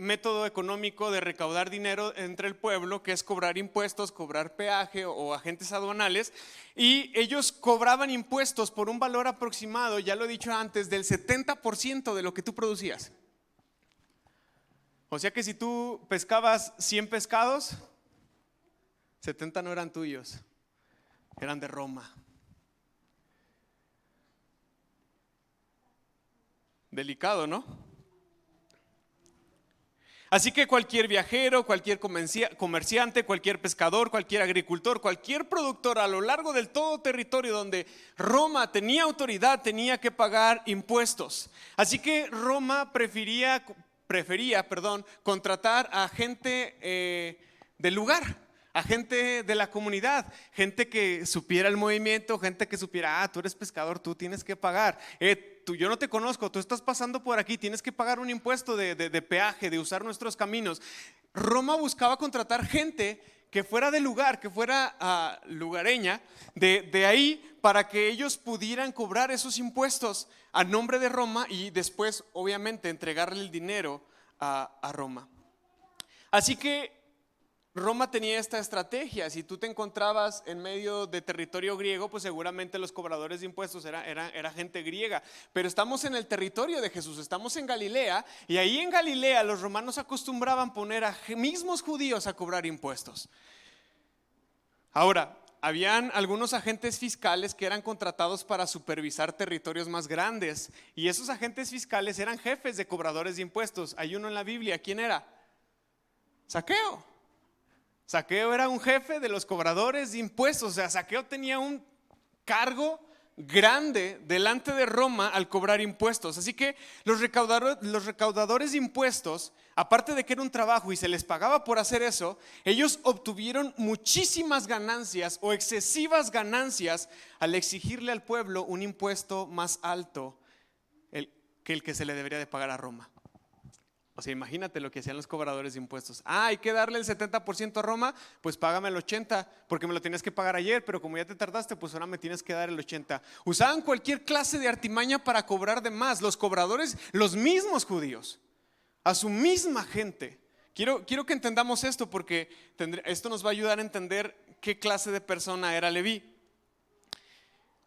método económico de recaudar dinero entre el pueblo, que es cobrar impuestos, cobrar peaje o agentes aduanales, y ellos cobraban impuestos por un valor aproximado, ya lo he dicho antes, del 70% de lo que tú producías. O sea que si tú pescabas 100 pescados, 70 no eran tuyos, eran de Roma. Delicado, ¿no? Así que cualquier viajero, cualquier comerciante, cualquier pescador, cualquier agricultor, cualquier productor a lo largo del todo territorio donde Roma tenía autoridad tenía que pagar impuestos. Así que Roma prefería contratar a gente del lugar, a gente de la comunidad, gente que supiera el movimiento, gente que supiera, tú eres pescador, tú tienes que pagar. Yo no te conozco, tú estás pasando por aquí, tienes que pagar un impuesto de peaje, de usar nuestros caminos. Roma buscaba contratar gente que fuera del lugar, que fuera lugareña, de ahí, para que ellos pudieran cobrar esos impuestos a nombre de Roma y después, obviamente, entregarle el dinero a Roma. Así que Roma tenía esta estrategia. Si tú te encontrabas en medio de territorio griego, pues seguramente los cobradores de impuestos era gente griega. Pero estamos en el territorio de Jesús, estamos en Galilea, y ahí en Galilea los romanos acostumbraban poner a mismos judíos a cobrar impuestos. Ahora, habían algunos agentes fiscales que eran contratados para supervisar territorios más grandes, y esos agentes fiscales eran jefes de cobradores de impuestos. Hay uno en la Biblia, ¿quién era? Zaqueo. Zaqueo era un jefe de los cobradores de impuestos. O sea, Zaqueo tenía un cargo grande delante de Roma al cobrar impuestos. Así que los recaudadores de impuestos, aparte de que era un trabajo y se les pagaba por hacer eso, ellos obtuvieron muchísimas ganancias o excesivas ganancias al exigirle al pueblo un impuesto más alto que el que se le debería de pagar a Roma. O sea, imagínate lo que hacían los cobradores de impuestos. Hay que darle el 70% a Roma, pues págame el 80%, porque me lo tenías que pagar ayer, pero como ya te tardaste, pues ahora me tienes que dar el 80%. Usaban cualquier clase de artimaña para cobrar de más. Los cobradores, los mismos judíos, a su misma gente. Quiero que entendamos esto, porque esto nos va a ayudar a entender qué clase de persona era Leví.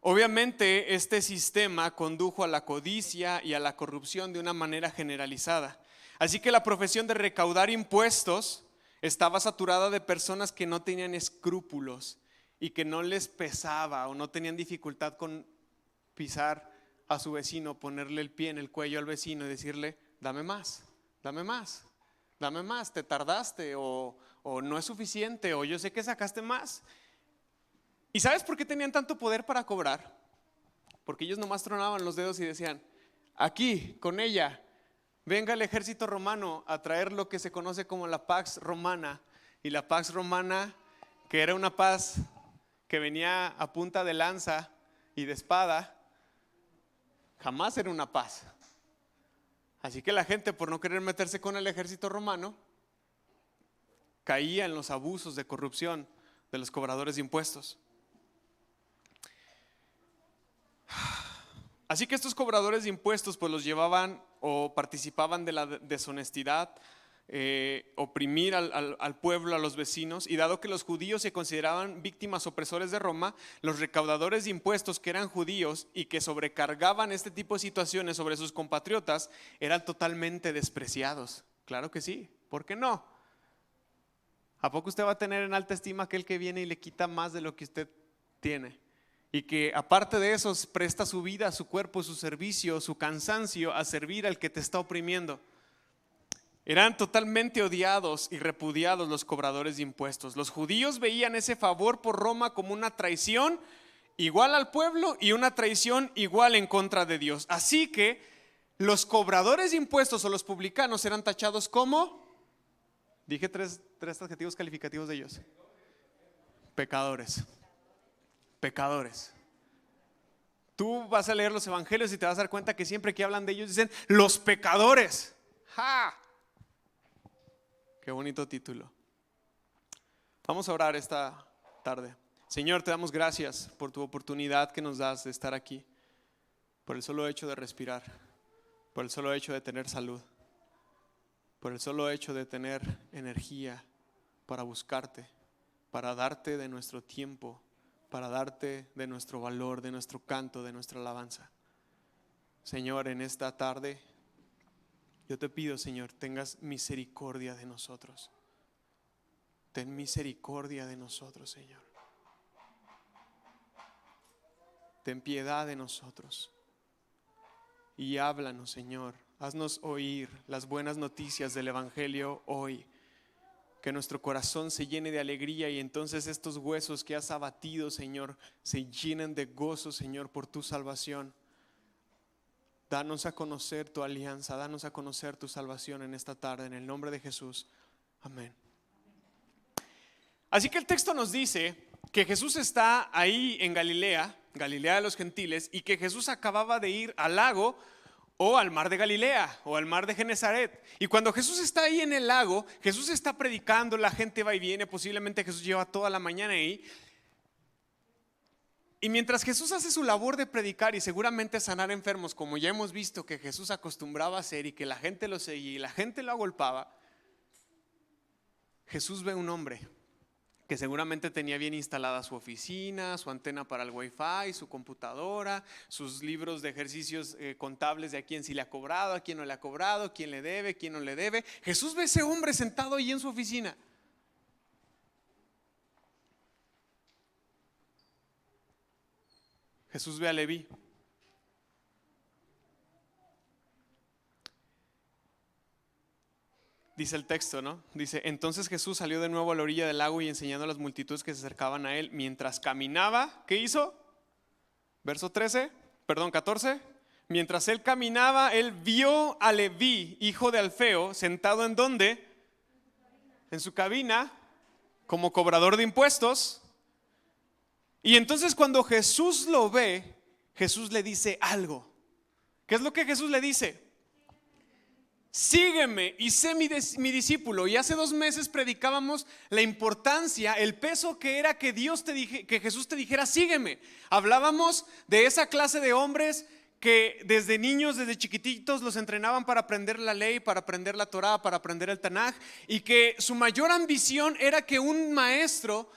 Obviamente este sistema condujo a la codicia y a la corrupción de una manera generalizada. Así que la profesión de recaudar impuestos estaba saturada de personas que no tenían escrúpulos y que no les pesaba o no tenían dificultad con pisar a su vecino, ponerle el pie en el cuello al vecino y decirle, dame más, dame más, dame más, te tardaste o no es suficiente o yo sé que sacaste más. ¿Y sabes por qué tenían tanto poder para cobrar? Porque ellos nomás tronaban los dedos y decían, aquí, con ella, venga el ejército romano a traer lo que se conoce como la Pax Romana. Y la Pax Romana, que era una paz que venía a punta de lanza y de espada, jamás era una paz. Así que la gente, por no querer meterse con el ejército romano, caía en los abusos de corrupción de los cobradores de impuestos. Así que estos cobradores de impuestos pues los llevaban o participaban de la deshonestidad, oprimir al pueblo, a los vecinos. Y dado que los judíos se consideraban víctimas opresores de Roma, los recaudadores de impuestos que eran judíos y que sobrecargaban este tipo de situaciones sobre sus compatriotas eran totalmente despreciados. Claro que sí, ¿por qué no? ¿A poco usted va a tener en alta estima aquel que viene y le quita más de lo que usted tiene? Y que aparte de eso presta su vida, su cuerpo, su servicio, su cansancio a servir al que te está oprimiendo. Eran totalmente odiados y repudiados los cobradores de impuestos. Los judíos veían ese favor por Roma como una traición igual al pueblo y una traición igual en contra de Dios. Así que los cobradores de impuestos o los publicanos eran tachados como, dije tres adjetivos calificativos de ellos: pecadores. Pecadores. Tú vas a leer los evangelios y te vas a dar cuenta que siempre que hablan de ellos dicen los pecadores. ¡Ja! Qué bonito título. Vamos a orar esta tarde. Señor, te damos gracias por tu oportunidad que nos das de estar aquí, por el solo hecho de respirar, por el solo hecho de tener salud. por el solo hecho de tener energía para buscarte, para darte de nuestro tiempo, para darte de nuestro valor, de nuestro canto, de nuestra alabanza. Señor, en esta tarde yo te pido, Señor, tengas misericordia de nosotros. Ten misericordia de nosotros, Señor. Ten piedad de nosotros y háblanos, Señor. Haznos oír las buenas noticias del Evangelio hoy. Que nuestro corazón se llene de alegría y entonces estos huesos que has abatido, Señor, se llenen de gozo, Señor, por tu salvación. Danos a conocer tu alianza, danos a conocer tu salvación en esta tarde, en el nombre de Jesús. Amén. Así que el texto nos dice que Jesús está ahí en Galilea, Galilea de los gentiles, y que Jesús acababa de ir al lago o al mar de Galilea o al mar de Genesaret. Y cuando Jesús está ahí en el lago, Jesús está predicando, la gente va y viene, posiblemente Jesús lleva toda la mañana ahí. Y mientras Jesús hace su labor de predicar y seguramente sanar enfermos, como ya hemos visto que Jesús acostumbraba a hacer y que la gente lo seguía y la gente lo agolpaba, Jesús ve un hombre que seguramente tenía bien instalada su oficina, su antena para el wifi, su computadora, sus libros de ejercicios contables de a quién sí le ha cobrado, a quién no le ha cobrado, quién le debe, quién no le debe. Jesús ve a ese hombre sentado ahí en su oficina. Jesús ve a Leví. Dice el texto, ¿no? Dice, entonces Jesús salió de nuevo a la orilla del lago y enseñando a las multitudes que se acercaban a él. Mientras caminaba, ¿qué hizo? Verso 14. Mientras él caminaba, él vio a Leví, hijo de Alfeo, sentado ¿en dónde? En su cabina, como cobrador de impuestos. Y entonces cuando Jesús lo ve, Jesús le dice algo. ¿Qué es lo que Jesús le dice? Sígueme y sé mi discípulo. Y hace 2 meses predicábamos la importancia, el peso que era que que Jesús te dijera sígueme. Hablábamos de esa clase de hombres que desde niños, desde chiquititos los entrenaban para aprender la ley, para aprender la Torá, para aprender el Tanaj, y que su mayor ambición era que un maestro,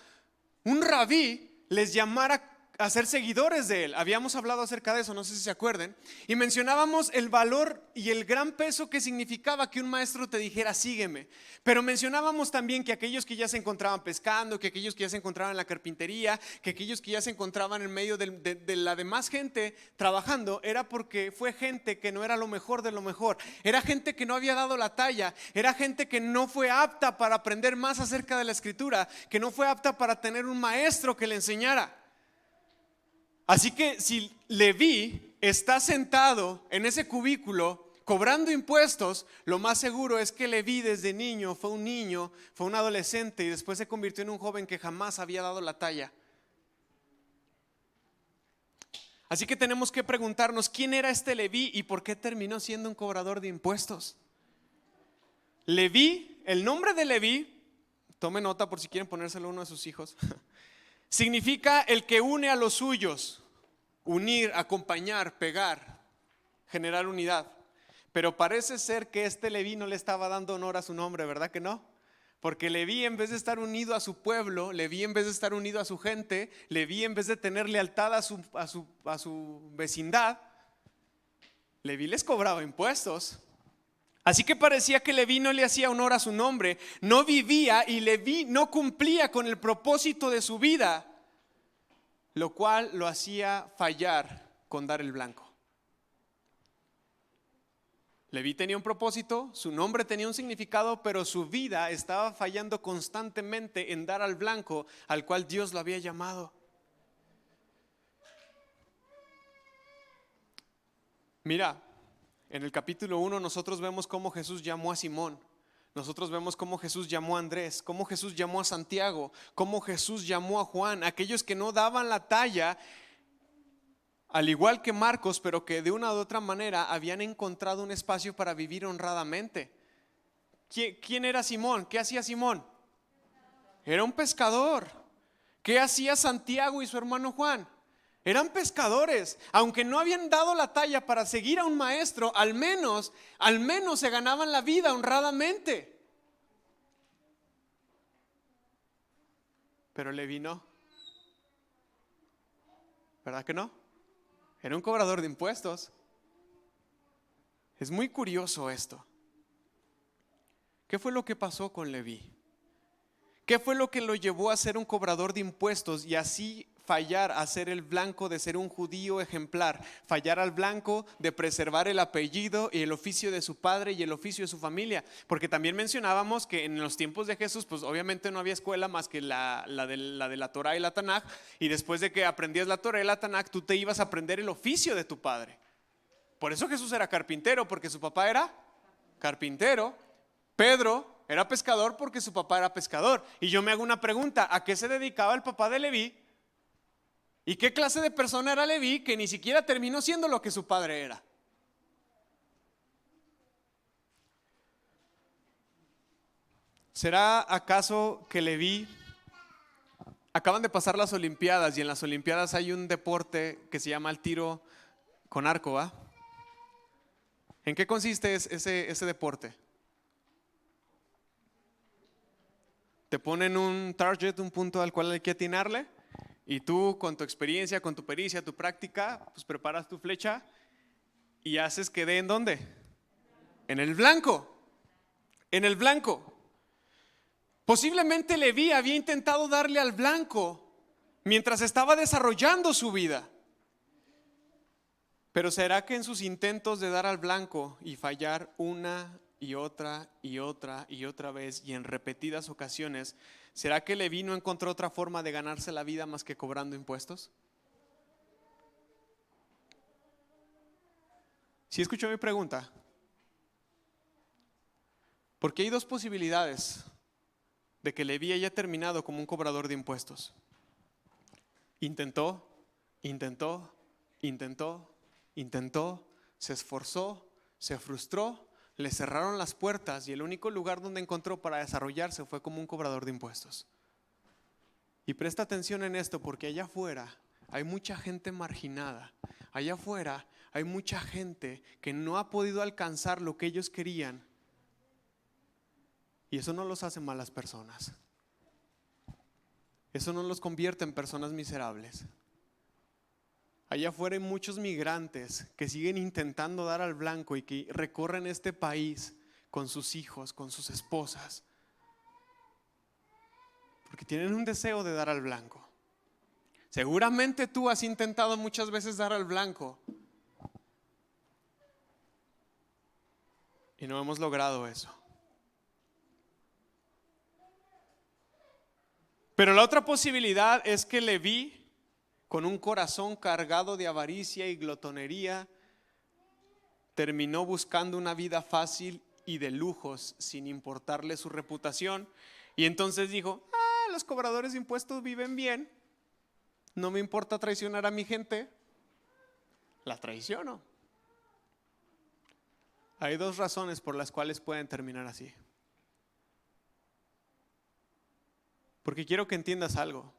un rabí, les llamara a ser seguidores de él. Habíamos hablado acerca de eso, no sé si se acuerden, y mencionábamos el valor y el gran peso que significaba que un maestro te dijera sígueme. Pero mencionábamos también que aquellos que ya se encontraban pescando, que aquellos que ya se encontraban en la carpintería, que aquellos que ya se encontraban en medio de la demás gente trabajando, era porque fue gente que no era lo mejor de lo mejor, era gente que no había dado la talla, era gente que no fue apta para aprender más acerca de la escritura, que no fue apta para tener un maestro que le enseñara. Así que si Leví está sentado en ese cubículo cobrando impuestos, lo más seguro es que Leví desde niño, fue un adolescente y después se convirtió en un joven que jamás había dado la talla. Así que tenemos que preguntarnos quién era este Leví y por qué terminó siendo un cobrador de impuestos. Leví, el nombre de Leví, tome nota por si quieren ponérselo a uno de sus hijos. Significa el que une a los suyos, unir, acompañar, pegar, generar unidad. Pero parece ser que este Leví no le estaba dando honor a su nombre, ¿verdad que no? Porque Leví, en vez de estar unido a su pueblo, Leví, en vez de estar unido a su gente, Leví, en vez de tener lealtad a su vecindad, Leví les cobraba impuestos. Así que parecía que Leví no le hacía honor a su nombre, no vivía y Leví no cumplía con el propósito de su vida, lo cual lo hacía fallar con dar el blanco. Leví tenía un propósito, su nombre tenía un significado, pero su vida estaba fallando constantemente en dar al blanco al cual Dios lo había llamado. Mira, en el capítulo 1 nosotros vemos cómo Jesús llamó a Simón. Nosotros vemos cómo Jesús llamó a Andrés, cómo Jesús llamó a Santiago, cómo Jesús llamó a Juan, aquellos que no daban la talla, al igual que Marcos, pero que de una u otra manera habían encontrado un espacio para vivir honradamente. ¿Quién era Simón? ¿Qué hacía Simón? Era un pescador. ¿Qué hacía Santiago y su hermano Juan? eran pescadores. Aunque no habían dado la talla para seguir a un maestro, al menos se ganaban la vida honradamente. Pero Leví no. ¿Verdad que no? Era un cobrador de impuestos. Es muy curioso esto. ¿Qué fue lo que pasó con Leví? ¿Qué fue lo que lo llevó a ser un cobrador de impuestos y así fallar a ser el blanco de ser un judío ejemplar? Fallar al blanco de preservar el apellido y el oficio de su padre y el oficio de su familia. Porque también mencionábamos que en los tiempos de Jesús, pues obviamente no había escuela más que la de la Torá y la Tanaj. Y después de que aprendías la Torá y la Tanaj, tú te ibas a aprender el oficio de tu padre. Por eso Jesús era carpintero, porque su papá era carpintero. Pedro era pescador porque su papá era pescador. Y yo me hago una pregunta: ¿a qué se dedicaba el papá de Leví? ¿Y qué clase de persona era Leví que ni siquiera terminó siendo lo que su padre era? ¿Será acaso que Leví... Acaban de pasar las Olimpiadas y en las Olimpiadas hay un deporte que se llama el tiro con arco, ¿va? ¿En qué consiste ese deporte? Te ponen un target, un punto al cual hay que atinarle, y tú con tu experiencia, con tu pericia, tu práctica, pues preparas tu flecha y haces que dé ¿en dónde? En el blanco. En el blanco. Posiblemente Leví había intentado darle al blanco mientras estaba desarrollando su vida. Pero ¿será que en sus intentos de dar al blanco y fallar una y otra y otra y otra vez y en repetidas ocasiones, será que Leví no encontró otra forma de ganarse la vida más que cobrando impuestos? ¿Sí escuchó mi pregunta? Porque hay dos posibilidades de que Leví haya terminado como un cobrador de impuestos. Intentó, se esforzó, se frustró, le cerraron las puertas y el único lugar donde encontró para desarrollarse fue como un cobrador de impuestos. Y presta atención en esto, porque allá afuera hay mucha gente marginada. Allá afuera hay mucha gente que no ha podido alcanzar lo que ellos querían. Y eso no los hace malas personas. Eso no los convierte en personas miserables. Allá afuera hay muchos migrantes que siguen intentando dar al blanco y que recorren este país con sus hijos, con sus esposas, porque tienen un deseo de dar al blanco. Seguramente tú has intentado muchas veces dar al blanco y no hemos logrado eso. Pero la otra posibilidad es que Leví, con un corazón cargado de avaricia y glotonería, terminó buscando una vida fácil y de lujos sin importarle su reputación. Y entonces dijo: los cobradores de impuestos viven bien, no me importa traicionar a mi gente, la traiciono. Hay dos razones por las cuales pueden terminar así. Porque quiero que entiendas algo.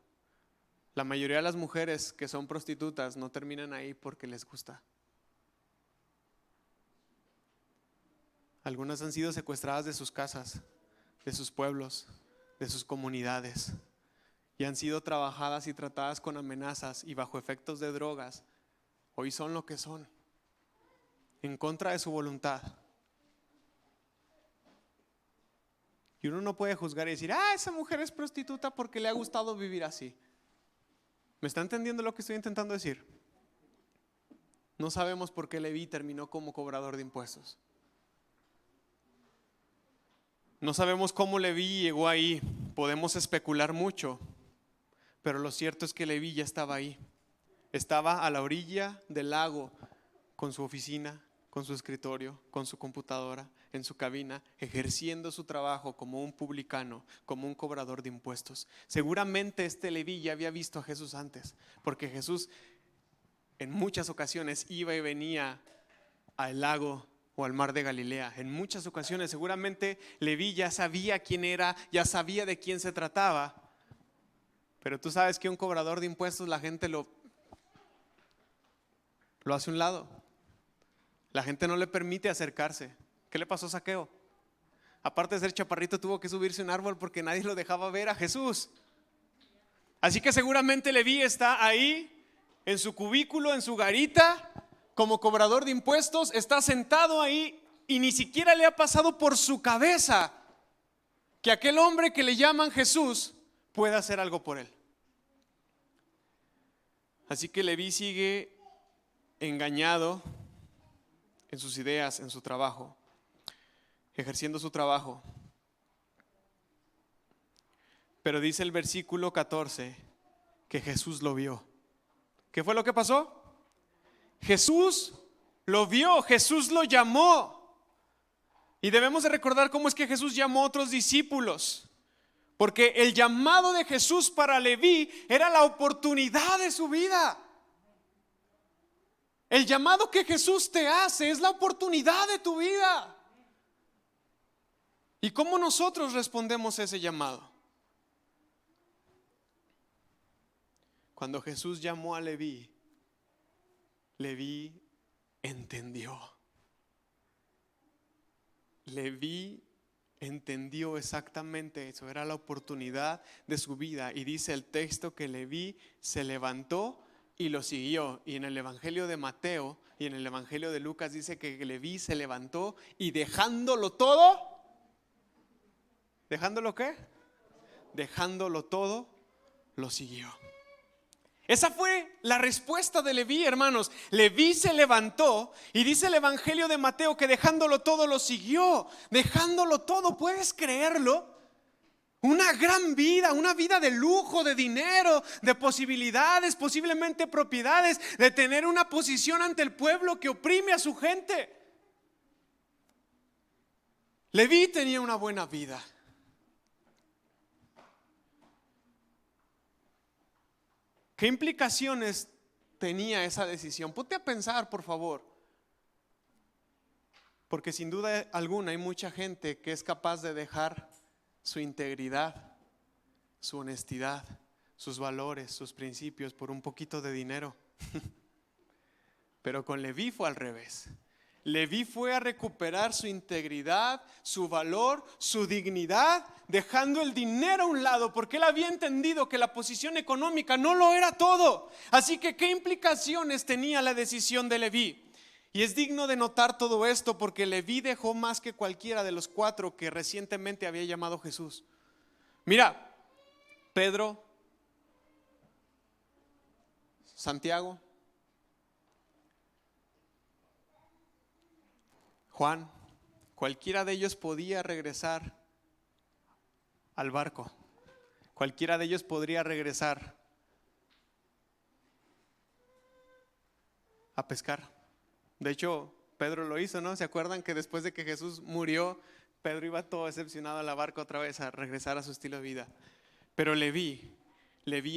La mayoría de las mujeres que son prostitutas no terminan ahí porque les gusta. Algunas han sido secuestradas de sus casas, de sus pueblos, de sus comunidades, y han sido trabajadas y tratadas con amenazas y bajo efectos de drogas. Hoy son lo que son, en contra de su voluntad. Y uno no puede juzgar y decir: esa mujer es prostituta porque le ha gustado vivir así. ¿Me está entendiendo lo que estoy intentando decir? No sabemos por qué Leví terminó como cobrador de impuestos. No sabemos cómo Leví llegó ahí. Podemos especular mucho, pero lo cierto es que Leví ya estaba ahí. Estaba a la orilla del lago con su oficina, con su escritorio, con su computadora, en su cabina, ejerciendo su trabajo como un publicano, como un cobrador de impuestos. Seguramente este Leví ya había visto a Jesús antes, porque Jesús en muchas ocasiones iba y venía al lago o al mar de Galilea. En muchas ocasiones seguramente Leví ya sabía quién era, ya sabía de quién se trataba. Pero tú sabes que un cobrador de impuestos la gente lo lo hace a un lado. La gente no le permite acercarse. ¿Qué le pasó a Zaqueo? Aparte de ser chaparrito, tuvo que subirse a un árbol porque nadie lo dejaba ver a Jesús. Así que seguramente Leví está ahí en su cubículo, en su garita, como cobrador de impuestos, está sentado ahí y ni siquiera le ha pasado por su cabeza que aquel hombre que le llaman Jesús pueda hacer algo por él. Así que Leví sigue engañado en sus ideas, en su trabajo, ejerciendo su trabajo. Pero dice el versículo 14 que Jesús lo vio. ¿Qué fue lo que pasó? Jesús lo vio, Jesús lo llamó. Y debemos de recordar cómo es que Jesús llamó a otros discípulos. Porque el llamado de Jesús para Leví era la oportunidad de su vida. El llamado que Jesús te hace es la oportunidad de tu vida. ¿Y cómo nosotros respondemos a ese llamado? Cuando Jesús llamó a Leví, Leví entendió. Leví entendió exactamente eso, era la oportunidad de su vida. Y dice el texto que Leví se levantó y lo siguió. Y en el Evangelio de Mateo y en el Evangelio de Lucas dice que Leví se levantó y dejándolo todo, ¿dejándolo qué? Dejándolo todo, lo siguió. Esa fue la respuesta de Leví, hermanos. Leví se levantó y dice el Evangelio de Mateo que dejándolo todo lo siguió. Dejándolo todo, ¿puedes creerlo? Una gran vida, una vida de lujo, de dinero, de posibilidades, posiblemente propiedades, de tener una posición ante el pueblo que oprime a su gente. Leví tenía una buena vida. ¿Qué implicaciones tenía esa decisión? Ponte a pensar, por favor. Porque sin duda alguna hay mucha gente que es capaz de dejar su integridad, su honestidad, sus valores, sus principios por un poquito de dinero. Pero con Leví fue al revés. Leví fue a recuperar su integridad, su valor, su dignidad, dejando el dinero a un lado, porque él había entendido que la posición económica no lo era todo. Así que, ¿qué implicaciones tenía la decisión de Leví? Y es digno de notar todo esto porque Leví dejó más que cualquiera de los 4 que recientemente había llamado Jesús. Mira, Pedro, Santiago, Juan, cualquiera de ellos podía regresar al barco. Cualquiera de ellos podría regresar a pescar. De hecho, Pedro lo hizo, ¿no? ¿Se acuerdan que después de que Jesús murió, Pedro iba todo decepcionado a la barca otra vez a regresar a su estilo de vida? Pero Leví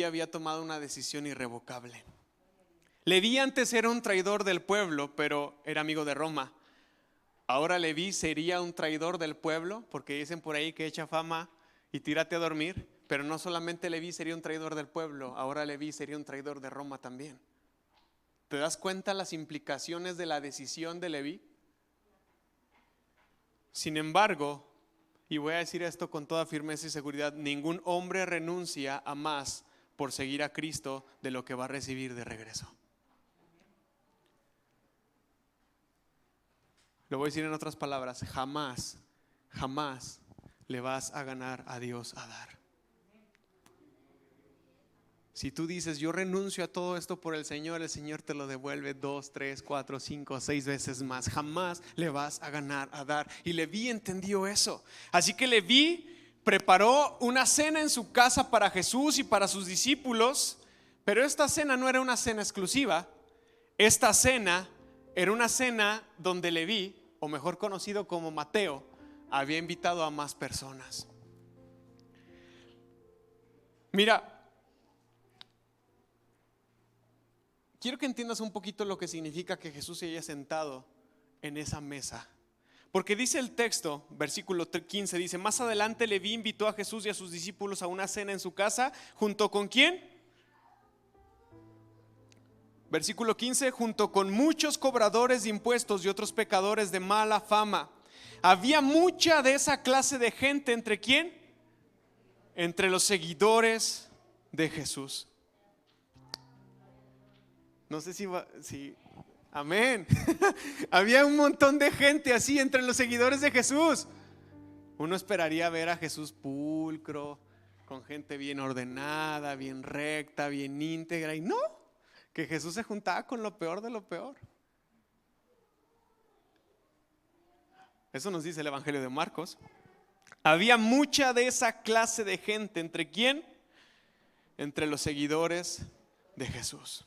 había tomado una decisión irrevocable. Leví antes era un traidor del pueblo, pero era amigo de Roma. Ahora Leví sería un traidor del pueblo, porque dicen por ahí que echa fama y tírate a dormir. Pero no solamente Leví sería un traidor del pueblo, ahora Leví sería un traidor de Roma también. ¿Te das cuenta las implicaciones de la decisión de Leví? Sin embargo, y voy a decir esto con toda firmeza y seguridad, ningún hombre renuncia a más por seguir a Cristo de lo que va a recibir de regreso. Lo voy a decir en otras palabras, jamás le vas a ganar a Dios a dar. Si tú dices, yo renuncio a todo esto por el Señor te lo devuelve 2, 3, 4, 5, 6 veces más. Jamás le vas a ganar a dar. Y Leví entendió eso. Así que Leví preparó una cena en su casa para Jesús y para sus discípulos. Pero esta cena no era una cena exclusiva. Esta cena era una cena donde Leví, o mejor conocido como Mateo, había invitado a más personas. Mira, quiero que entiendas un poquito lo que significa que Jesús se haya sentado en esa mesa. Porque dice el texto, versículo 15, dice, más adelante Leví invitó a Jesús y a sus discípulos a una cena en su casa, ¿junto con quién? Versículo 15, junto con muchos cobradores de impuestos y otros pecadores de mala fama. Había mucha de esa clase de gente, ¿entre quién? Entre los seguidores de Jesús. No sé si amén. Había un montón de gente así entre los seguidores de Jesús. Uno esperaría ver a Jesús pulcro, con gente bien ordenada, bien recta, bien íntegra, y no, que Jesús se juntaba con lo peor de lo peor. Eso nos dice el Evangelio de Marcos. Había mucha de esa clase de gente, ¿entre quién? Entre los seguidores de Jesús.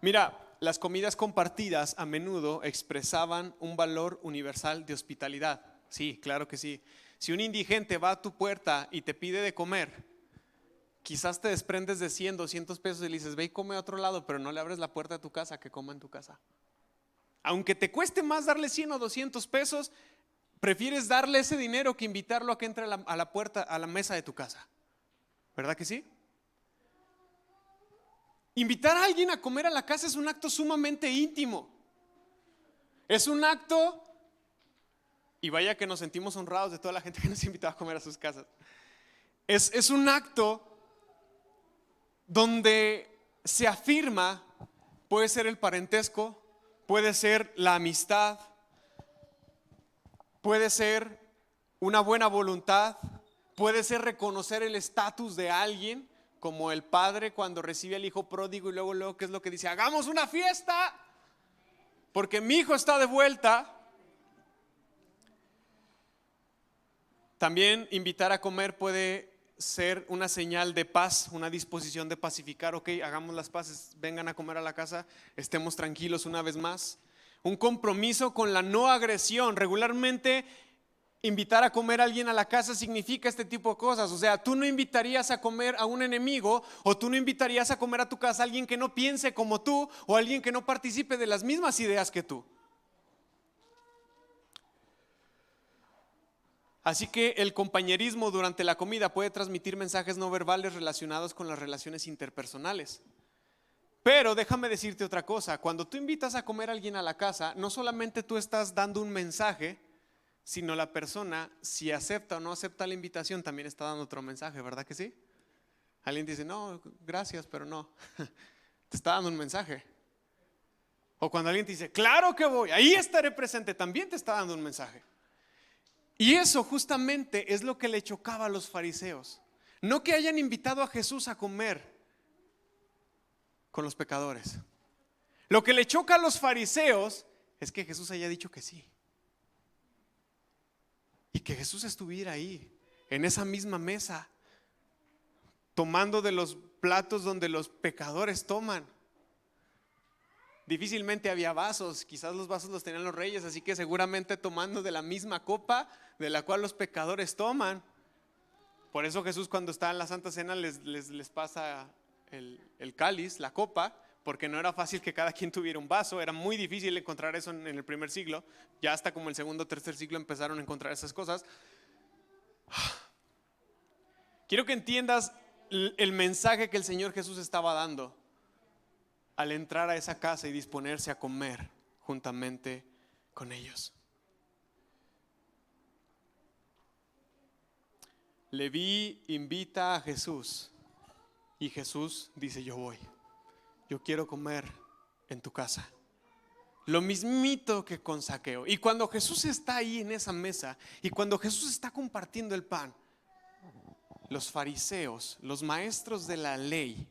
Mira, las comidas compartidas a menudo expresaban un valor universal de hospitalidad. Sí, claro que sí. Si un indigente va a tu puerta y te pide de comer, quizás te desprendes de 100, 200 pesos y le dices, ve y come a otro lado, pero no le abres la puerta de tu casa, que coma en tu casa. Aunque te cueste más darle 100 o 200 pesos, prefieres darle ese dinero que invitarlo a que entre a la puerta, a la mesa de tu casa. ¿Verdad que sí? Invitar a alguien a comer a la casa es un acto sumamente íntimo. Es un acto, y vaya que nos sentimos honrados de toda la gente que nos invitaba a comer a sus casas. Es un acto donde se afirma, puede ser el parentesco, puede ser la amistad, puede ser una buena voluntad, puede ser reconocer el estatus de alguien, como el padre cuando recibe al hijo pródigo y luego ¿qué es lo que dice? Hagamos una fiesta porque mi hijo está de vuelta. También invitar a comer puede ser una señal de paz, una disposición de pacificar. Ok, hagamos las paces, vengan a comer a la casa, estemos tranquilos una vez más. Un compromiso con la no agresión. Regularmente invitar a comer a alguien a la casa significa este tipo de cosas. O sea, tú no invitarías a comer a un enemigo, o tú no invitarías a comer a tu casa a alguien que no piense como tú, o alguien que no participe de las mismas ideas que tú. Así que el compañerismo durante la comida puede transmitir mensajes no verbales relacionados con las relaciones interpersonales. Pero déjame decirte otra cosa, cuando tú invitas a comer a alguien a la casa, no solamente tú estás dando un mensaje, sino la persona, si acepta o no acepta la invitación, también está dando otro mensaje, ¿verdad que sí? Alguien dice, no, gracias, pero no. Te está dando un mensaje. O cuando alguien te dice, claro que voy, ahí estaré presente, también te está dando un mensaje. Y eso justamente es lo que le chocaba a los fariseos. No que hayan invitado a Jesús a comer con los pecadores. Lo que le choca a los fariseos es que Jesús haya dicho que sí. Y que Jesús estuviera ahí, en esa misma mesa, tomando de los platos donde los pecadores toman. Difícilmente había vasos, quizás los vasos los tenían los reyes, así que seguramente tomando de la misma copa de la cual los pecadores toman. Por eso Jesús cuando está en la Santa Cena les pasa el cáliz, la copa, porque no era fácil que cada quien tuviera un vaso, era muy difícil encontrar eso en el primer siglo, ya hasta como el segundo o tercer siglo empezaron a encontrar esas cosas. Quiero que entiendas el mensaje que el Señor Jesús estaba dando al entrar a esa casa y disponerse a comer juntamente con ellos. Leví invita a Jesús y Jesús dice, yo voy, yo quiero comer en tu casa. Lo mismito que con Zaqueo. Y cuando Jesús está ahí en esa mesa y cuando Jesús está compartiendo el pan, los fariseos, los maestros de la ley,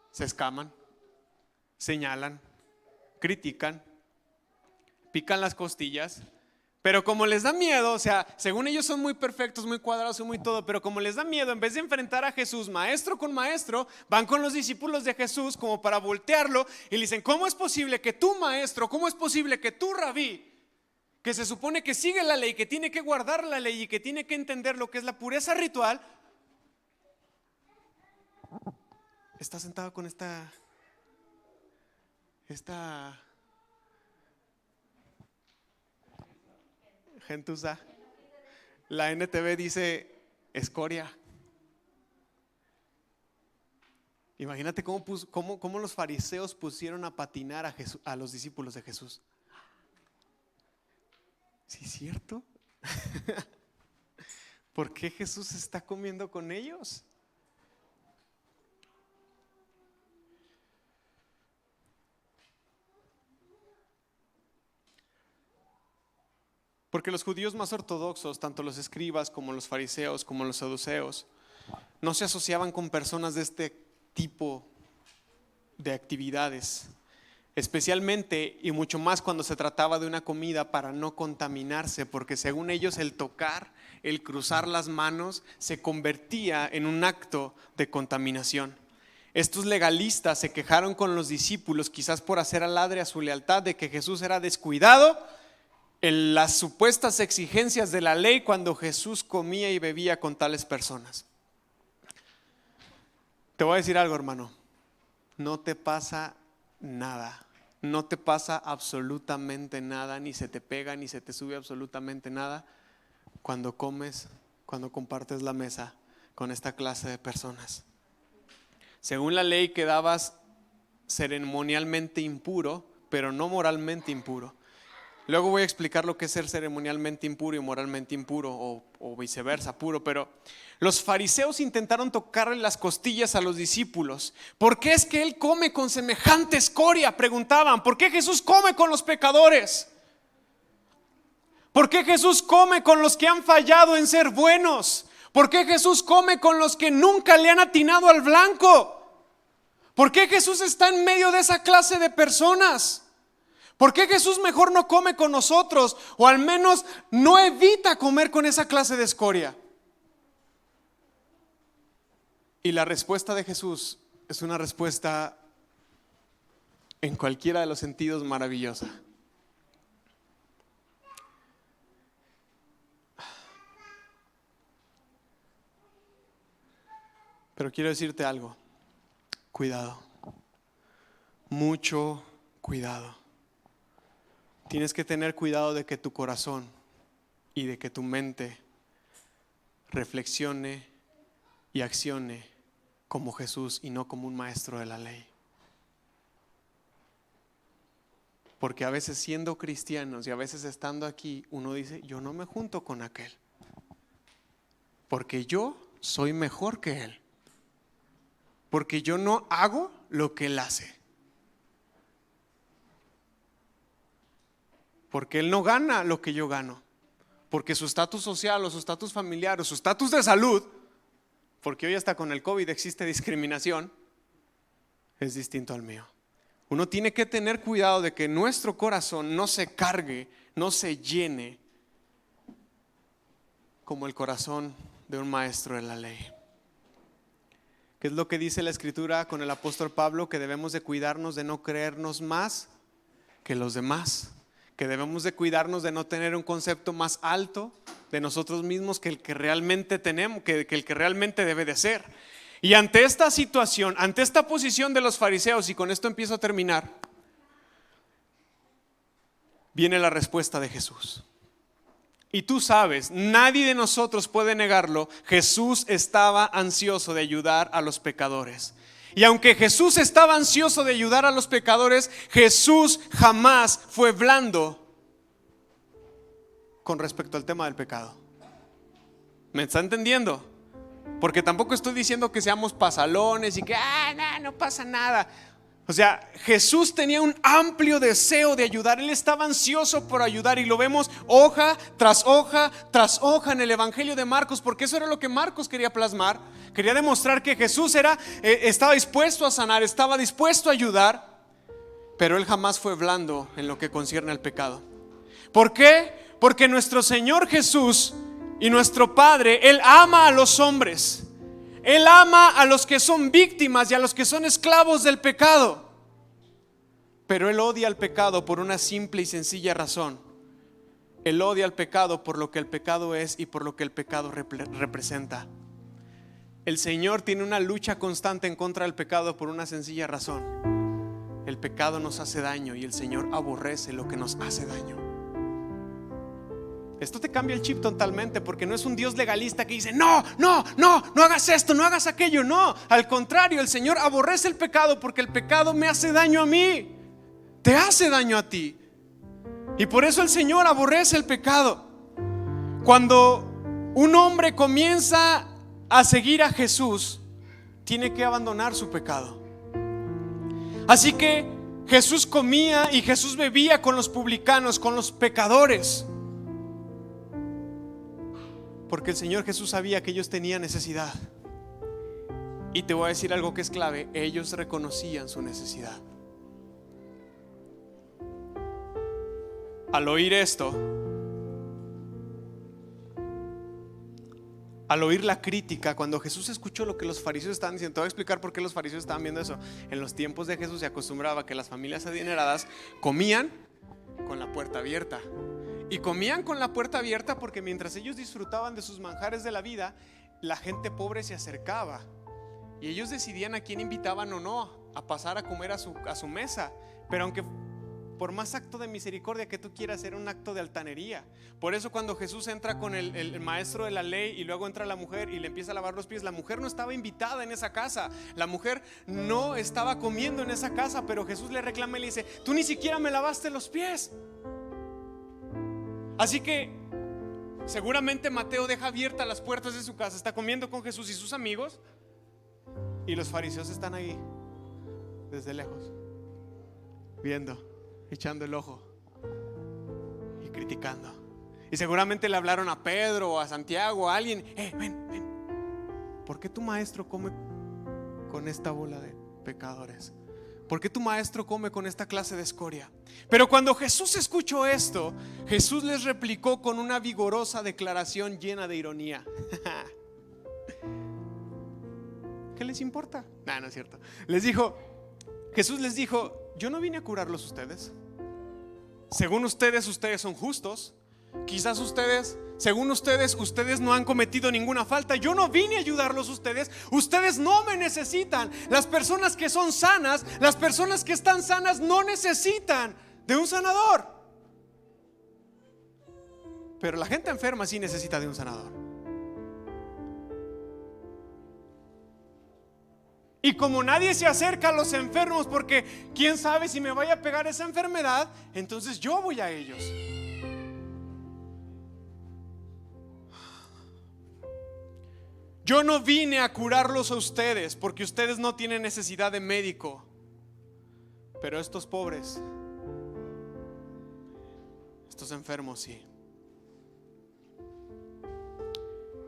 se escaman, señalan, critican, pican las costillas. Pero como les da miedo, o sea, según ellos son muy perfectos, muy cuadrados y muy todo, pero como les da miedo, en vez de enfrentar a Jesús maestro con maestro, van con los discípulos de Jesús como para voltearlo y le dicen, ¿cómo es posible que tú maestro, cómo es posible que tú rabí, que se supone que sigue la ley, que tiene que guardar la ley y que tiene que entender lo que es la pureza ritual, está sentado con esta gentuza? La NTV dice escoria. Imagínate cómo los fariseos pusieron a patinar a los discípulos de Jesús. ¿Sí es cierto? ¿Por qué Jesús está comiendo con ellos? Porque los judíos más ortodoxos, tanto los escribas como los fariseos, como los saduceos, no se asociaban con personas de este tipo de actividades, especialmente y mucho más cuando se trataba de una comida, para no contaminarse, porque según ellos el tocar, el cruzar las manos se convertía en un acto de contaminación. Estos legalistas se quejaron con los discípulos, quizás por hacer alarde a su lealtad, de que Jesús era descuidado en las supuestas exigencias de la ley cuando Jesús comía y bebía con tales personas. Te voy a decir algo, hermano, no te pasa nada, no te pasa absolutamente nada, ni se te pega, ni se te sube absolutamente nada cuando comes, cuando compartes la mesa con esta clase de personas. Según la ley quedabas ceremonialmente impuro, pero no moralmente impuro. Luego voy a explicar lo que es ser ceremonialmente impuro y moralmente impuro, o viceversa, puro. Pero los fariseos intentaron tocarle las costillas a los discípulos. ¿Por qué es que él come con semejante escoria?, preguntaban. ¿Por qué Jesús come con los pecadores? ¿Por qué Jesús come con los que han fallado en ser buenos? ¿Por qué Jesús come con los que nunca le han atinado al blanco? ¿Por qué Jesús está en medio de esa clase de personas? ¿Por qué Jesús mejor no come con nosotros, o al menos no evita comer con esa clase de escoria? Y la respuesta de Jesús es una respuesta en cualquiera de los sentidos maravillosa. Pero quiero decirte algo: cuidado, mucho cuidado. Tienes que tener cuidado de que tu corazón y de que tu mente reflexione y accione como Jesús y no como un maestro de la ley. Porque a veces, siendo cristianos y a veces estando aquí, uno dice: yo no me junto con aquel, porque yo soy mejor que él, porque yo no hago lo que él hace, porque él no gana lo que yo gano, porque su estatus social o su estatus familiar o su estatus de salud, porque hoy hasta con el COVID existe discriminación, es distinto al mío. Uno tiene que tener cuidado de que nuestro corazón no se cargue, no se llene como el corazón de un maestro de la ley. ¿Qué es lo que dice la Escritura con el apóstol Pablo? Que debemos de cuidarnos de no creernos más que los demás, que debemos de cuidarnos de no tener un concepto más alto de nosotros mismos que el que realmente tenemos, que el que realmente debe de ser. Y ante esta situación, ante esta posición de los fariseos, y con esto empiezo a terminar, viene la respuesta de Jesús. Y tú sabes, nadie de nosotros puede negarlo, Jesús estaba ansioso de ayudar a los pecadores. Y aunque Jesús estaba ansioso de ayudar a los pecadores, Jesús jamás fue blando con respecto al tema del pecado. ¿Me está entendiendo? Porque tampoco estoy diciendo que seamos pasalones y que no pasa nada. O sea, Jesús tenía un amplio deseo de ayudar. Él estaba ansioso por ayudar, y lo vemos hoja tras hoja tras hoja en el Evangelio de Marcos, porque eso era lo que Marcos quería plasmar. Quería demostrar que Jesús estaba dispuesto a sanar, estaba dispuesto a ayudar, pero él jamás fue blando en lo que concierne al pecado. ¿Por qué? Porque nuestro Señor Jesús y nuestro Padre, Él ama a los hombres. Él ama a los que son víctimas y a los que son esclavos del pecado. Pero Él odia al pecado por una simple y sencilla razón. Él odia al pecado por lo que el pecado es y por lo que el pecado representa. El Señor tiene una lucha constante en contra del pecado por una sencilla razón: el pecado nos hace daño y el Señor aborrece lo que nos hace daño. Esto te cambia el chip totalmente, porque no es un Dios legalista que dice no hagas esto, no hagas aquello. No, al contrario, el Señor aborrece el pecado porque el pecado me hace daño a mí, te hace daño a ti. Y por eso el Señor aborrece el pecado. Cuando un hombre comienza a seguir a Jesús, tiene que abandonar su pecado. Así que Jesús comía y Jesús bebía con los publicanos, con los pecadores, porque el Señor Jesús sabía que ellos tenían necesidad. Y te voy a decir algo que es clave: ellos reconocían su necesidad. Al oír esto, al oír la crítica, cuando Jesús escuchó lo que los fariseos estaban diciendo, te voy a explicar por qué los fariseos estaban viendo eso. En los tiempos de Jesús se acostumbraba que las familias adineradas comían con la puerta abierta. Y comían con la puerta abierta porque mientras ellos disfrutaban de sus manjares de la vida, la gente pobre se acercaba y ellos decidían a quién invitaban o no a pasar a comer a su mesa. Pero aunque por más acto de misericordia que tú quieras, era un acto de altanería. Por eso cuando Jesús entra con el maestro de la ley y luego entra la mujer y le empieza a lavar los pies, la mujer no estaba invitada en esa casa, la mujer no estaba comiendo en esa casa, pero Jesús le reclama y le dice: tú ni siquiera me lavaste los pies. Así que seguramente Mateo deja abiertas las puertas de su casa, está comiendo con Jesús y sus amigos, y los fariseos están ahí desde lejos, viendo, echando el ojo y criticando. Y seguramente le hablaron a Pedro o a Santiago o a alguien: ven, ¿por qué tu maestro come con esta bola de pecadores? ¿Por qué tu maestro come con esta clase de escoria? Pero cuando Jesús escuchó esto, Jesús les replicó con una vigorosa declaración llena de ironía. ¿Qué les importa? No es cierto. Jesús les dijo: yo no vine a curarlos ustedes. Según ustedes son justos. Quizás según ustedes no han cometido ninguna falta. Yo no vine a ayudarlos ustedes. Ustedes no me necesitan. Las personas que son sanas, las personas que están sanas no necesitan de un sanador. Pero la gente enferma sí necesita de un sanador. Y como nadie se acerca a los enfermos porque quién sabe si me vaya a pegar esa enfermedad, entonces yo voy a ellos. Yo no vine a curarlos a ustedes porque ustedes no tienen necesidad de médico. Pero estos pobres, estos enfermos sí.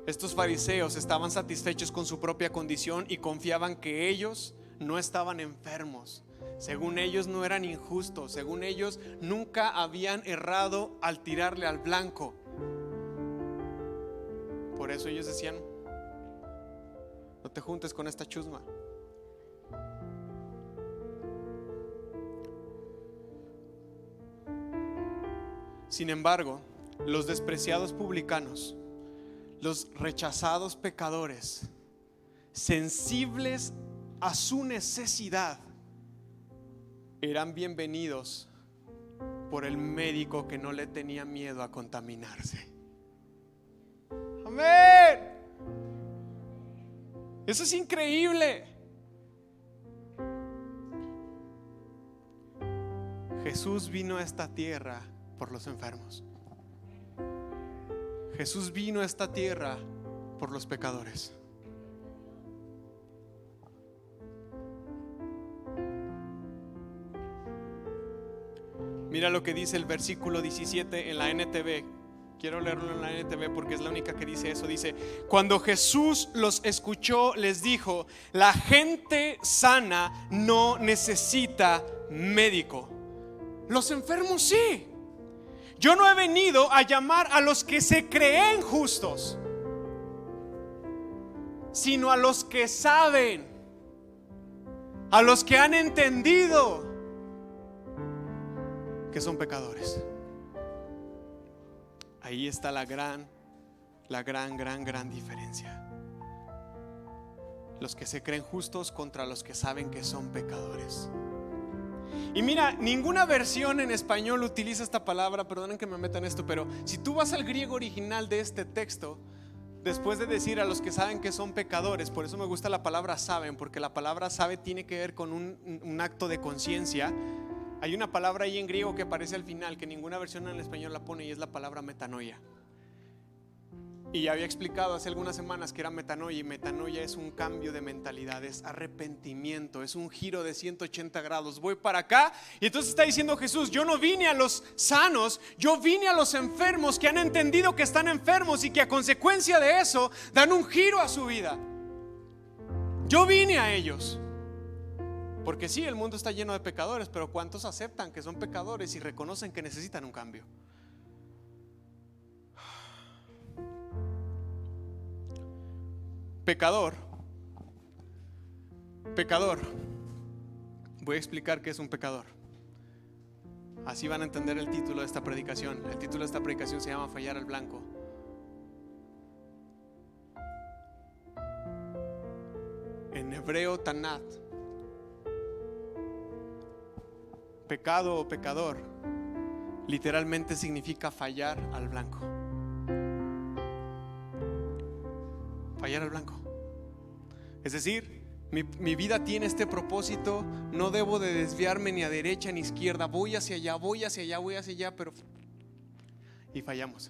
Estos fariseos estaban satisfechos con su propia condición y confiaban que ellos no estaban enfermos. Según ellos no eran injustos. Según ellos nunca habían errado al tirarle al blanco. Por eso ellos decían: no te juntes con esta chusma. Sin embargo, los despreciados publicanos, los rechazados pecadores, sensibles a su necesidad, eran bienvenidos por el médico que no le tenía miedo a contaminarse. Amén. Eso es increíble. Jesús vino a esta tierra por los enfermos. Jesús vino a esta tierra por los pecadores. Mira lo que dice el versículo 17 en la NTV. Quiero leerlo en la NTV porque es la única que dice eso. Dice: cuando Jesús los escuchó, les dijo: la gente sana no necesita médico. Los enfermos sí. Yo no he venido a llamar a los que se creen justos, sino a los que saben, a los que han entendido que son pecadores. Ahí está la gran diferencia. Los que se creen justos contra los que saben que son pecadores. Y mira, ninguna versión en español utiliza esta palabra, perdonen que me meta en esto, pero si tú vas al griego original de este texto, después de decir a los que saben que son pecadores, por eso me gusta la palabra saben, porque la palabra sabe tiene que ver con un acto de conciencia. Hay una palabra ahí en griego que aparece al final, que ninguna versión en español la pone, y es la palabra metanoia. Y ya había explicado hace algunas semanas que era metanoia, y metanoia es un cambio de mentalidad, es arrepentimiento, es un giro de 180 grados. Voy para acá, y entonces está diciendo Jesús: yo no vine a los sanos, yo vine a los enfermos que han entendido que están enfermos y que a consecuencia de eso dan un giro a su vida. Yo vine a ellos. Porque sí, el mundo está lleno de pecadores, pero ¿cuántos aceptan que son pecadores y reconocen que necesitan un cambio? Pecador. Voy a explicar qué es un pecador. Así van a entender el título de esta predicación. El título de esta predicación se llama Fallar al blanco. En hebreo, tanat. Pecado o pecador literalmente significa fallar al blanco. Fallar al blanco. Es decir, mi vida tiene este propósito, no debo de desviarme ni a derecha ni a izquierda, voy hacia allá, pero y fallamos.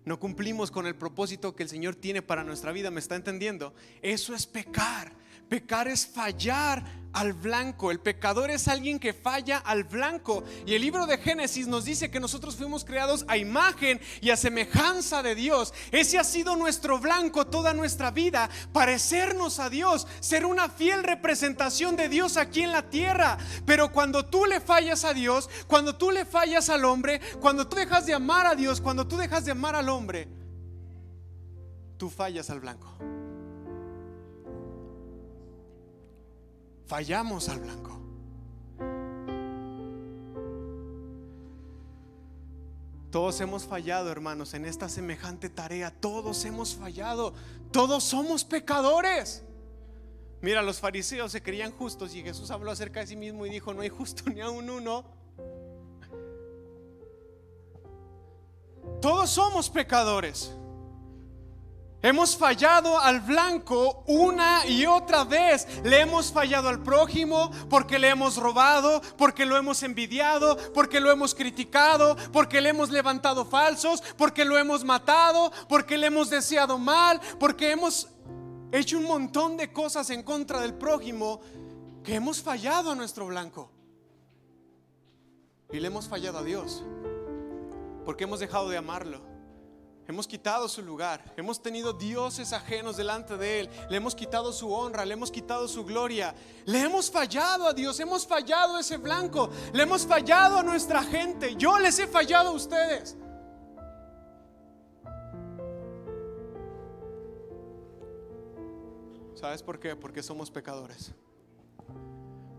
No cumplimos con el propósito que el Señor tiene para nuestra vida. ¿Me está entendiendo? Eso es pecar. Pecar es fallar al blanco. El pecador es alguien que falla al blanco. Y el libro de Génesis nos dice que nosotros fuimos creados a imagen y a semejanza de Dios. Ese ha sido nuestro blanco toda nuestra vida: parecernos a Dios, ser una fiel representación de Dios aquí en la tierra. Pero cuando tú le fallas a Dios, cuando tú le fallas al hombre, cuando tú dejas de amar a Dios, cuando tú dejas de amar al hombre, tú fallas al blanco. Fallamos al blanco. Todos hemos fallado, hermanos, en esta semejante tarea. Todos hemos fallado. Todos somos pecadores. Mira, los fariseos se creían justos y Jesús habló acerca de sí mismo y dijo: no hay justo ni aun uno. Todos somos pecadores. Hemos fallado al blanco una y otra vez. Le hemos fallado al prójimo porque le hemos robado, porque lo hemos envidiado, porque lo hemos criticado, porque le hemos levantado falsos, porque lo hemos matado, porque le hemos deseado mal, porque hemos hecho un montón de cosas en contra del prójimo, que hemos fallado a nuestro blanco. Y le hemos fallado a Dios porque hemos dejado de amarlo. Hemos quitado su lugar, hemos tenido dioses ajenos delante de Él, le hemos quitado su honra, le hemos quitado su gloria, le hemos fallado a Dios, hemos fallado a ese blanco, le hemos fallado a nuestra gente. Yo les he fallado a ustedes. ¿Sabes por qué? Porque somos pecadores.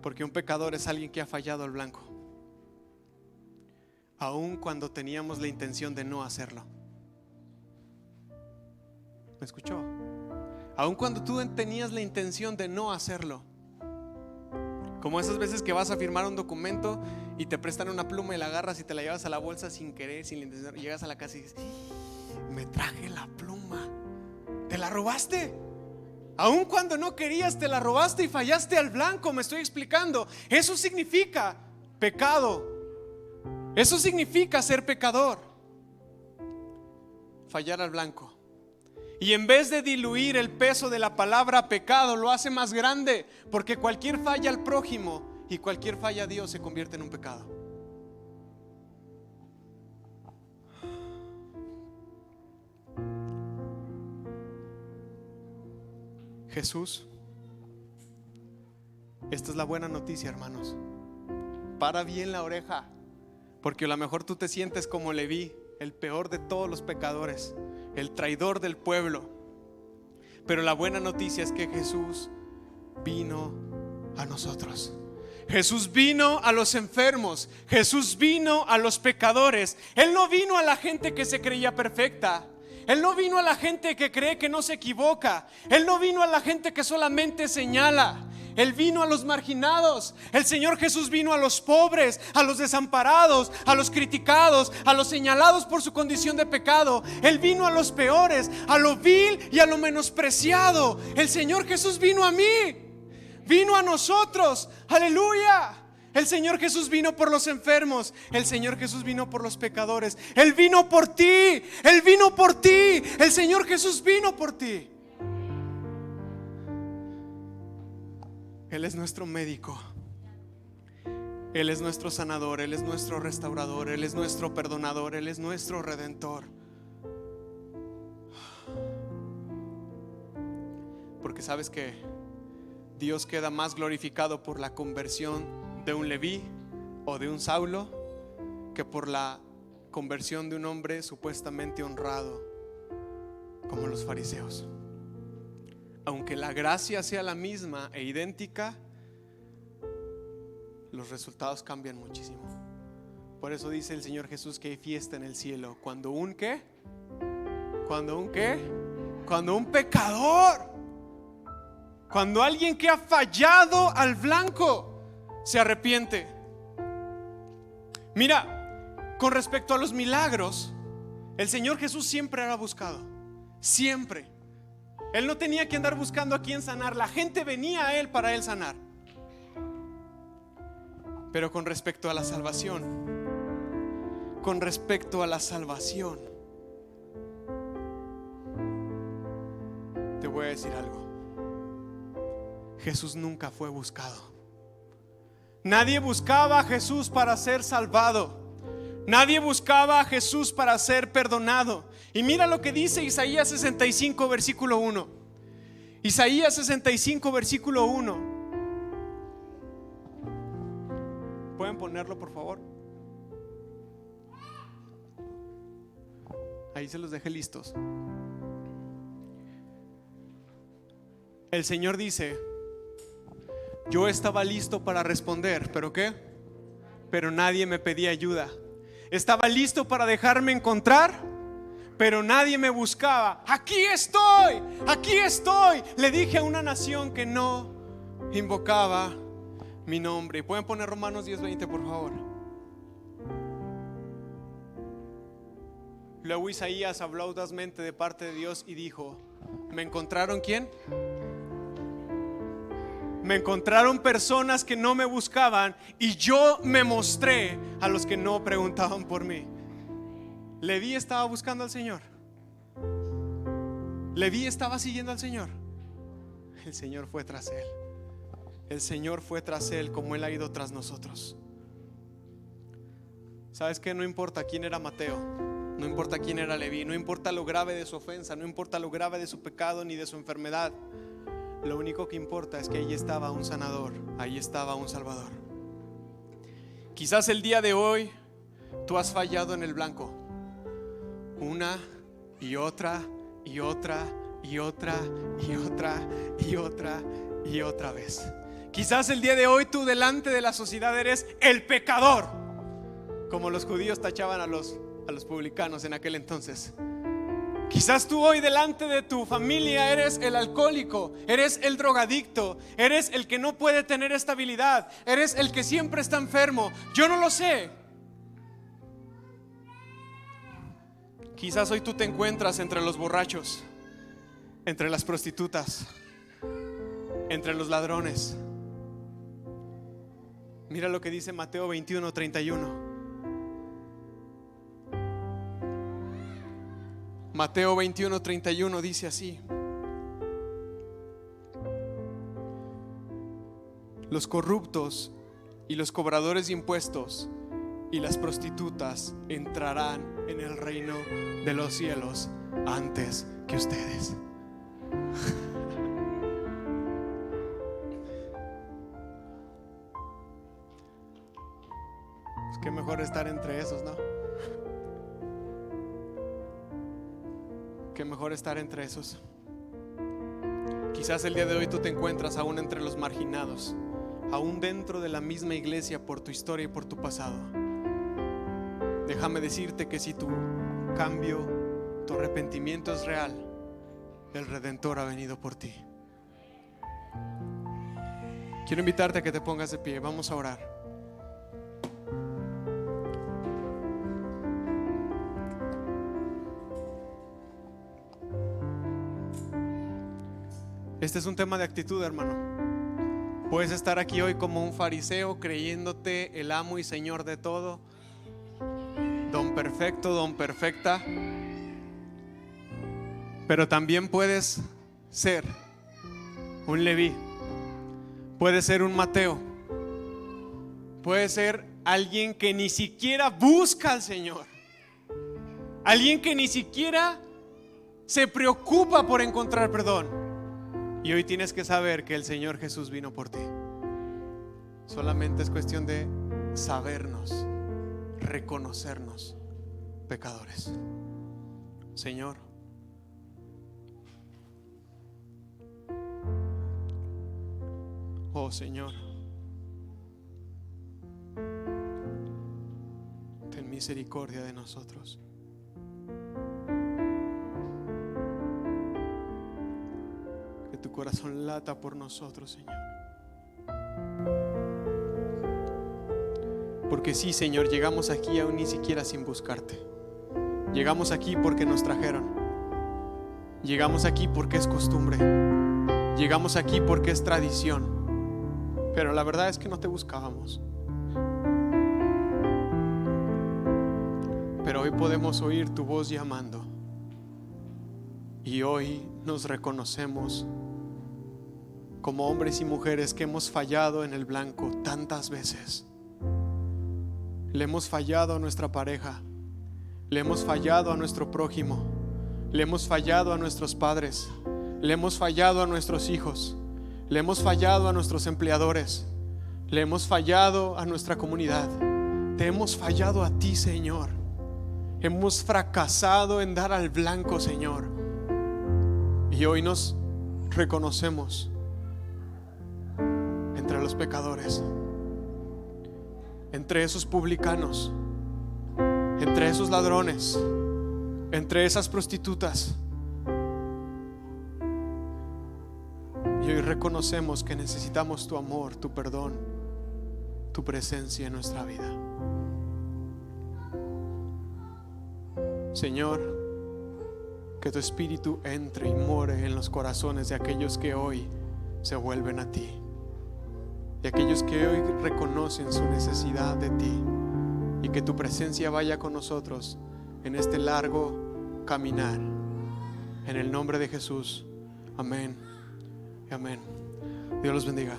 Porque un pecador es alguien que ha fallado al blanco, aun cuando teníamos la intención de no hacerlo. ¿Me escuchó? Aun cuando tú tenías la intención de no hacerlo. Como esas veces que vas a firmar un documento y te prestan una pluma y la agarras y te la llevas a la bolsa sin querer, sin la intención. Llegas a la casa y dices: me traje la pluma. ¿Te la robaste? Aun cuando no querías, te la robaste y fallaste al blanco. Me estoy explicando. Eso significa pecado. Eso significa ser pecador. Fallar al blanco. Y en vez de diluir el peso de la palabra pecado, lo hace más grande, porque cualquier falla al prójimo y cualquier falla a Dios se convierte en un pecado. Jesús, esta es la buena noticia, hermanos. Para bien la oreja, porque a lo mejor tú te sientes como Leví, el peor de todos los pecadores, el traidor del pueblo. Pero la buena noticia es que Jesús vino a nosotros. Jesús vino a los enfermos. Jesús vino a los pecadores. Él no vino a la gente que se creía perfecta. Él no vino a la gente que cree que no se equivoca. Él no vino a la gente que solamente señala. Él vino a los marginados. El Señor Jesús vino a los pobres, a los desamparados, a los criticados, a los señalados por su condición de pecado. Él vino a los peores, a lo vil y a lo menospreciado. El Señor Jesús vino a mí, vino a nosotros. Aleluya. El Señor Jesús vino por los enfermos. El Señor Jesús vino por los pecadores. Él vino por ti. Él vino por ti. El Señor Jesús vino por ti. Él es nuestro médico. Él es nuestro sanador. Él es nuestro restaurador. Él es nuestro perdonador. Él es nuestro redentor. Porque sabes que Dios queda más glorificado por la conversión de un Leví o de un Saulo que por la conversión de un hombre supuestamente honrado como los fariseos. Aunque la gracia sea la misma e idéntica, los resultados cambian muchísimo. Por eso dice el Señor Jesús que hay fiesta en el cielo cuando un ¿qué? Cuando un ¿qué? Cuando un pecador, cuando alguien que ha fallado al blanco se arrepiente. Mira, con respecto a los milagros, el Señor Jesús siempre era buscado. Siempre. Él no tenía que andar buscando a quién sanar. La gente venía a Él para Él sanar. Pero con respecto a la salvación, te voy a decir algo. Jesús nunca fue buscado. Nadie buscaba a Jesús para ser salvado. Nadie buscaba a Jesús para ser perdonado. Y mira lo que dice Isaías 65 versículo 1. Isaías 65 versículo 1. ¿Pueden ponerlo por favor? Ahí se los dejé listos. El Señor dice: yo estaba listo para responder, ¿pero qué? Pero nadie me pedía ayuda. Estaba listo para dejarme encontrar, pero nadie me buscaba. Aquí estoy, aquí estoy. Le dije a una nación que no invocaba mi nombre. ¿Pueden poner Romanos 10:20 por favor? Luego Isaías habló audazmente de parte de Dios y dijo: ¿me encontraron quién? Me encontraron personas que no me buscaban y yo me mostré a los que no preguntaban por mí. Leví estaba buscando al Señor. Leví estaba siguiendo al Señor. El Señor fue tras él. El Señor fue tras él como Él ha ido tras nosotros. ¿Sabes qué? No importa quién era Mateo, no importa quién era Leví, no importa lo grave de su ofensa, no importa lo grave de su pecado ni de su enfermedad. Lo único que importa es que ahí estaba un sanador, ahí estaba un salvador. Quizás el día de hoy tú has fallado en el blanco una y otra y otra y otra y otra y otra y otra vez. Quizás el día de hoy tú delante de la sociedad eres el pecador, como los judíos tachaban a los publicanos en aquel entonces. Quizás tú hoy delante de tu familia eres el alcohólico, eres el drogadicto, eres el que no puede tener estabilidad, eres el que siempre está enfermo. Yo no lo sé. Quizás hoy tú te encuentras entre los borrachos, entre las prostitutas, entre los ladrones. Mira lo que dice Mateo 21:31. Mateo 21:31 dice así: los corruptos y los cobradores de impuestos y las prostitutas entrarán en el reino de los cielos antes que ustedes. Pues qué mejor estar entre esos, ¿no? Qué mejor estar entre esos. Quizás el día de hoy tú te encuentras aún entre los marginados, aún dentro de la misma iglesia por tu historia y por tu pasado. Déjame decirte que si tu cambio, tu arrepentimiento es real, el Redentor ha venido por ti. Quiero invitarte a que te pongas de pie. Vamos a orar. Este es un tema de actitud, hermano. Puedes estar aquí hoy como un fariseo, creyéndote el amo y señor de todo, don perfecto, don perfecta. Pero también puedes ser un Leví, puedes ser un Mateo, puedes ser alguien que ni siquiera busca al Señor, alguien que ni siquiera se preocupa por encontrar perdón. Y hoy tienes que saber que el Señor Jesús vino por ti. Solamente es cuestión de sabernos, reconocernos pecadores. Señor, oh Señor, ten misericordia de nosotros. Que tu corazón lata por nosotros, Señor. Porque sí, Señor, llegamos aquí aún ni siquiera sin buscarte. Llegamos aquí porque nos trajeron. Llegamos aquí porque es costumbre. Llegamos aquí porque es tradición. Pero la verdad es que no te buscábamos. Pero hoy podemos oír tu voz llamando. Y hoy nos reconocemos como hombres y mujeres que hemos fallado en el blanco tantas veces. Le hemos fallado a nuestra pareja, le hemos fallado a nuestro prójimo, le hemos fallado a nuestros padres, le hemos fallado a nuestros hijos, le hemos fallado a nuestros empleadores, le hemos fallado a nuestra comunidad. Te hemos fallado a ti, Señor. Hemos fracasado en dar al blanco, Señor. Y hoy nos reconocemos entre los pecadores, entre esos publicanos, entre esos ladrones, entre esas prostitutas. Y hoy reconocemos que necesitamos tu amor, tu perdón, tu presencia en nuestra vida. Señor, que tu espíritu entre y more en los corazones de aquellos que hoy se vuelven a ti, de aquellos que hoy reconocen su necesidad de ti, y que tu presencia vaya con nosotros en este largo caminar. En el nombre de Jesús, amén y amén. Dios los bendiga.